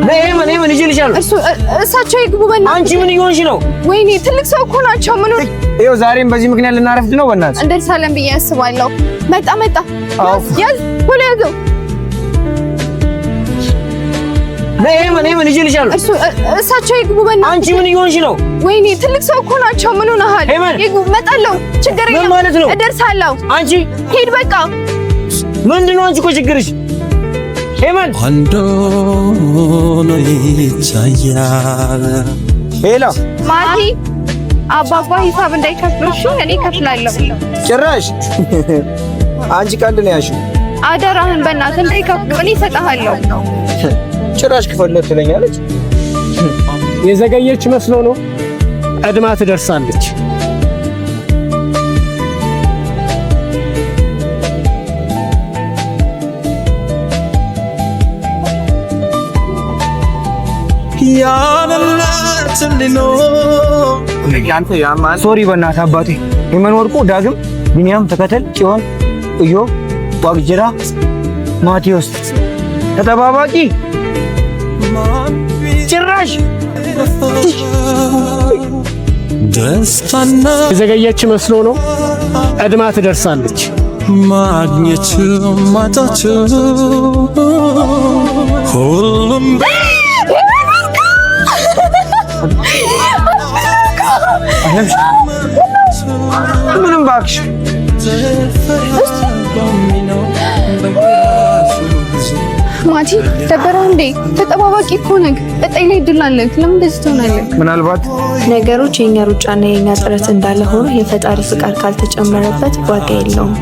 ለምን ይችላል እሳቸው ይግቡ በእናትህ አንቺ ምን ይሆንሽ ነው ወይኔ ትልቅ ሰው እኮ ናቸው ምን ይኸው ዛሬም በዚህ ምክንያት ልናረፍድ ነው በእናትህ እንደርሳለን ብዬ አስባለሁ መጣ ያዝ ሁሉ ያዘው ለምን ይችላል እሳቸው ይግቡ በእናትህ አንቺ ምን ይሆንሽ ነው ወይኔ ትልቅ ሰው እኮ ናቸው ምን ሆነሃል ይግቡ መጣለው ችግር የለም እደርሳለሁ አንቺ ሄድ በቃ ምንድነው አንቺ እኮ ችግርሽ ሄመን አንዶን ይቻያል ሄሎ ማቲ አባባ ሂሳብ እንዳይከፍሉሽ እኔ ከፍላለሁ ጭራሽ አንቺ ቀልድ ነው ያልሽው አደራህን በእናትህ እንዳይከፍሉ እኔ እሰጥሃለሁ ጭራሽ ክፈል ትለኛለች የዘገየች መስሎ ነው ቀድማ ትደርሳለች ያንለት እንዲኖ ያንተ ያማን ሶሪ በእናትህ አባቴ የመኖርቁ ዳግም ቢኒያም ተከተል ጽዮን እዮ ዋግጅራ ማቴዎስ ተጠባባቂ ጭራሽ ደስታና የዘገየች መስሎ ነው ቀድማ ትደርሳለች ማግኘት ማጣት ሁሉም ምንም ባክሽ ማቲ ደበረው እንዴ ተጠባባቂ እኮ ነህ እጠይ ላይ ድላለህ ለምን እንደዚህ ትሆናለህ ምናልባት ነገሮች የኛ ሩጫና የኛ ጥረት እንዳለ ሆኖ የፈጣሪ ፍቃድ ካልተጨመረበት ዋጋ የለውም